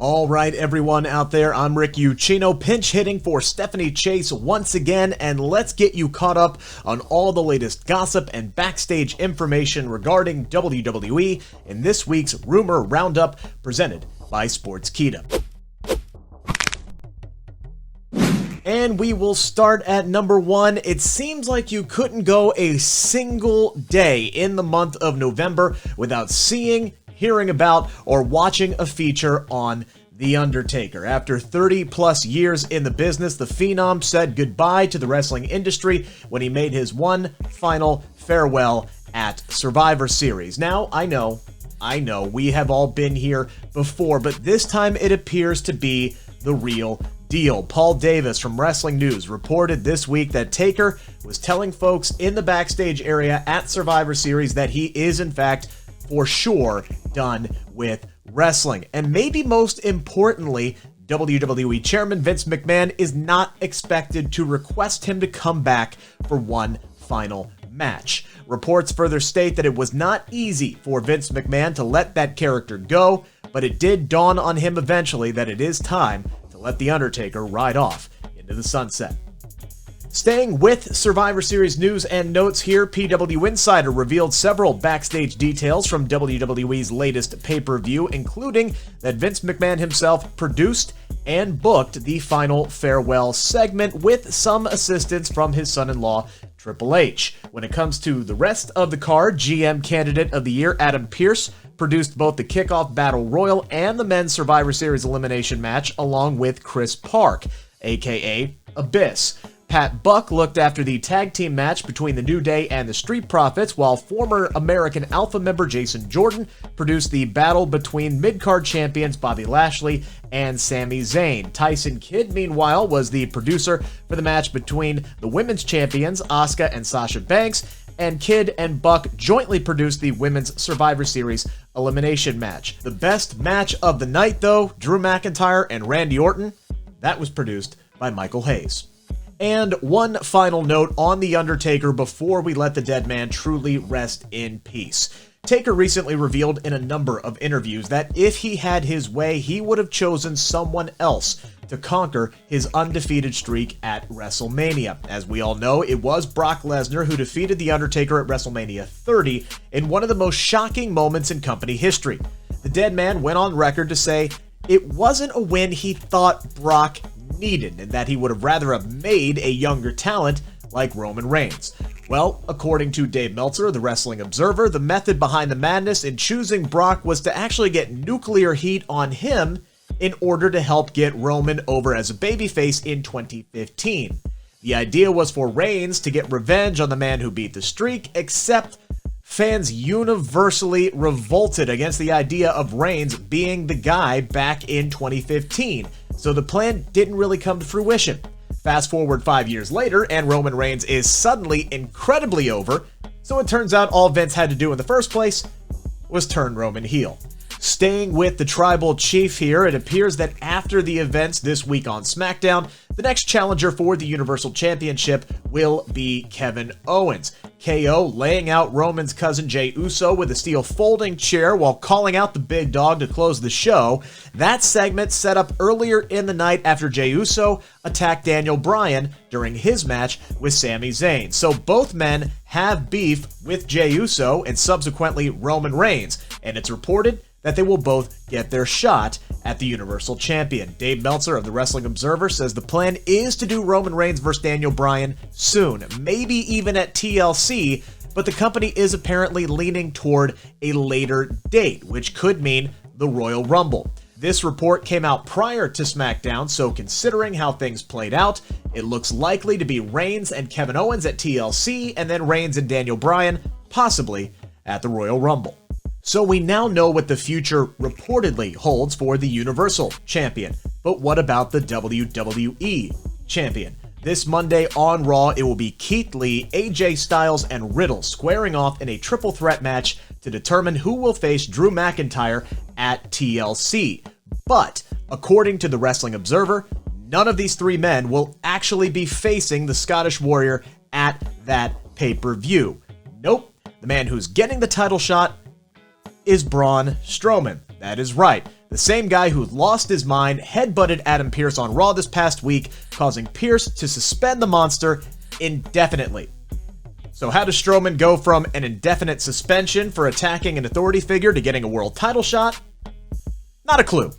All right, everyone out there, I'm Rick Ucchino, pinch hitting for Stephanie Chase once again, and let's get you caught up on all the latest gossip and backstage information regarding WWE in this week's Rumor Roundup presented by Sportskeeda. And we will start at number one. It seems like you couldn't go a single day in the month of November without seeing, hearing about, or watching a feature on The Undertaker. After 30 plus years in the business, the Phenom said goodbye to the wrestling industry when he made his one final farewell at Survivor Series. Now, I know, we have all been here before, but this time it appears to be the real deal. Paul Davis from Wrestling News reported this week that Taker was telling folks in the backstage area at Survivor Series that he is, in fact, for sure done with wrestling. And maybe most importantly, WWE Chairman Vince McMahon is not expected to request him to come back for one final match. Reports further state that it was not easy for Vince McMahon to let that character go, but it did dawn on him eventually that it is time to let The Undertaker ride off into the sunset. Staying with Survivor Series news and notes here, PW Insider revealed several backstage details from WWE's latest pay-per-view, including that Vince McMahon himself produced and booked the final farewell segment with some assistance from his son-in-law, Triple H. When it comes to the rest of the card, GM Candidate of the Year Adam Pearce produced both the Kickoff Battle Royal and the Men's Survivor Series Elimination match, along with Chris Park, aka Abyss. Pat Buck looked after the tag team match between the New Day and the Street Profits, while former American Alpha member Jason Jordan produced the battle between mid-card champions Bobby Lashley and Sami Zayn. Tyson Kidd, meanwhile, was the producer for the match between the women's champions Asuka and Sasha Banks, and Kidd and Buck jointly produced the Women's Survivor Series Elimination match. The best match of the night, though, Drew McIntyre and Randy Orton, that was produced by Michael Hayes. And one final note on The Undertaker before we let the dead man truly rest in peace. Taker recently revealed in a number of interviews that if he had his way, he would have chosen someone else to conquer his undefeated streak at WrestleMania. As we all know, it was Brock Lesnar who defeated The Undertaker at WrestleMania 30 in one of the most shocking moments in company history. The dead man went on record to say it wasn't a win he thought Brock needed, and that he would have rather have made a younger talent like Roman Reigns. Well, according to Dave Meltzer, the Wrestling Observer, the method behind the madness in choosing Brock was to actually get nuclear heat on him in order to help get Roman over as a babyface in 2015. The idea was for Reigns to get revenge on the man who beat the streak, except fans universally revolted against the idea of Reigns being the guy back in 2015. So the plan didn't really come to fruition. Fast forward 5 years later, and Roman Reigns is suddenly incredibly over, so it turns out all Vince had to do in the first place was turn Roman heel. Staying with the tribal chief here, it appears that after the events this week on SmackDown, the next challenger for the Universal Championship will be Kevin Owens. KO laying out Roman's cousin Jey Uso with a steel folding chair while calling out the big dog to close the show. That segment set up earlier in the night after Jey Uso attacked Daniel Bryan during his match with Sami Zayn. So both men have beef with Jey Uso and subsequently Roman Reigns, and it's reported that they will both get their shot at the Universal Champion. Dave Meltzer of the Wrestling Observer says the plan is to do Roman Reigns versus Daniel Bryan soon, maybe even at TLC, but the company is apparently leaning toward a later date, which could mean the Royal Rumble. This report came out prior to SmackDown, so considering how things played out, it looks likely to be Reigns and Kevin Owens at TLC, and then Reigns and Daniel Bryan possibly at the Royal Rumble. So we now know what the future reportedly holds for the Universal Champion. But what about the WWE Champion? This Monday on Raw, it will be Keith Lee, AJ Styles, and Riddle squaring off in a triple threat match to determine who will face Drew McIntyre at TLC. But, according to the Wrestling Observer, none of these three men will actually be facing the Scottish Warrior at that pay-per-view. Nope, the man who's getting the title shot is Braun Strowman. That is right. the same guy who lost his mind, headbutted Adam Pearce on Raw this past week, causing Pearce to suspend the monster indefinitely. So how does Strowman go from an indefinite suspension for attacking an authority figure to getting a world title shot? Not a clue.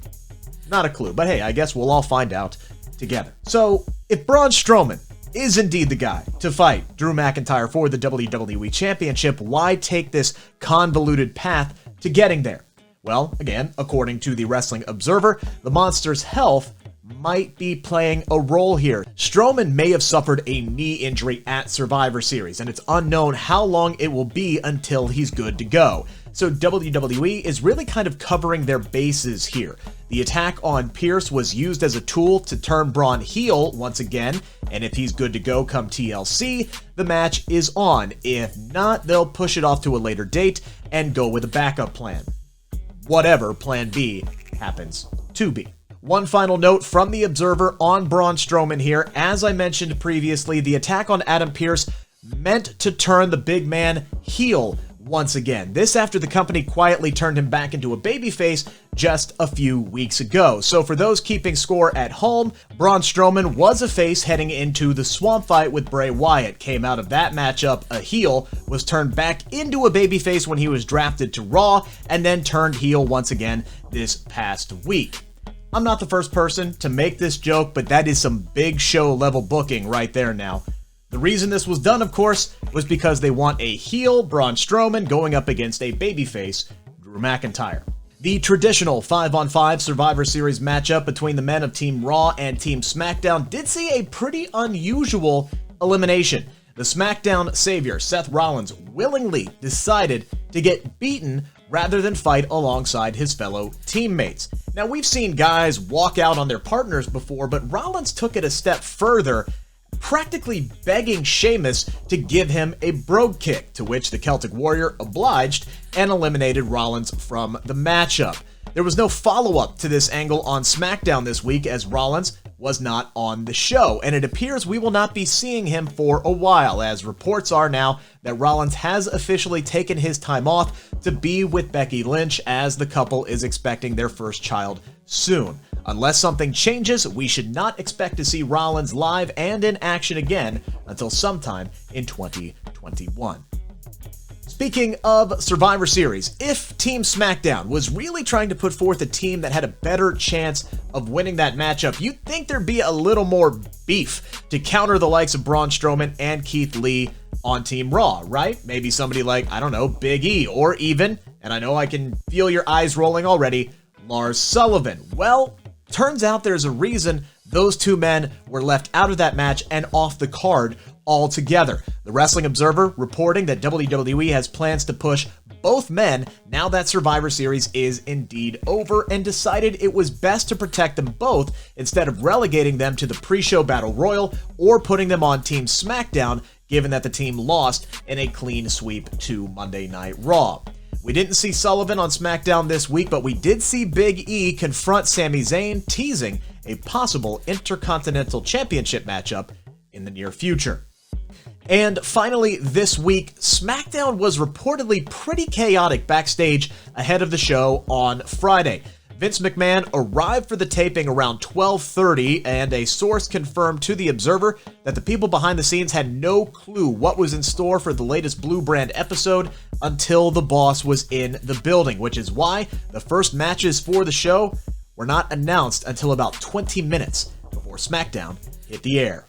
Not a clue, but hey, I guess we'll all find out together. So, if Braun Strowman is indeed the guy to fight Drew McIntyre for the WWE Championship, why take this convoluted path to getting there? Well, again, according to the Wrestling Observer, the monster's health might be playing a role here. Strowman may have suffered a knee injury at Survivor Series, and it's unknown how long it will be until he's good to go. So WWE is really kind of covering their bases here. The attack on Pearce was used as a tool to turn Braun heel once again, and if he's good to go come TLC, the match is on. If not, they'll push it off to a later date and go with a backup plan. Whatever plan B happens to be. One final note from the Observer on Braun Strowman here. As I mentioned previously, the attack on Adam Pearce meant to turn the big man heel once again. This after the company quietly turned him back into a babyface just a few weeks ago. So for those keeping score at home, Braun Strowman was a face heading into the swamp fight with Bray Wyatt. Came out of that matchup a heel, was turned back into a babyface when he was drafted to Raw, and then turned heel once again this past week. I'm not the first person to make this joke, but that is some big show level booking right there now. The reason this was done, of course, was because they want a heel Braun Strowman going up against a babyface Drew McIntyre. The traditional 5-on-5 Survivor Series matchup between the men of Team Raw and Team SmackDown did see a pretty unusual elimination. The SmackDown savior, Seth Rollins, willingly decided to get beaten rather than fight alongside his fellow teammates. Now, we've seen guys walk out on their partners before, but Rollins took it a step further, practically begging Sheamus to give him a brogue kick, to which the Celtic Warrior obliged and eliminated Rollins from the matchup. There was no follow-up to this angle on SmackDown this week, as Rollins was not on the show, and it appears we will not be seeing him for a while, as reports are now that Rollins has officially taken his time off to be with Becky Lynch, as the couple is expecting their first child soon. Unless something changes, we should not expect to see Rollins live and in action again until sometime in 2021. Speaking of Survivor Series, if Team SmackDown was really trying to put forth a team that had a better chance of winning that matchup, you'd think there'd be a little more beef to counter the likes of Braun Strowman and Keith Lee on Team Raw, right? Maybe somebody like, I don't know, Big E, or even, and I know I can feel your eyes rolling already, Lars Sullivan. Well, turns out there's a reason those two men were left out of that match and off the card altogether. The Wrestling Observer reporting that WWE has plans to push both men now that Survivor Series is indeed over, and decided it was best to protect them both instead of relegating them to the pre-show Battle Royal or putting them on Team SmackDown, given that the team lost in a clean sweep to Monday Night Raw. We didn't see Sullivan on SmackDown this week, but we did see Big E confront Sami Zayn, teasing a possible Intercontinental Championship matchup in the near future. And finally, this week, SmackDown was reportedly pretty chaotic backstage ahead of the show on Friday. Vince McMahon arrived for the taping around 12:30, and a source confirmed to The Observer that the people behind the scenes had no clue what was in store for the latest Blue Brand episode until the boss was in the building, which is why the first matches for the show were not announced until about 20 minutes before SmackDown hit the air.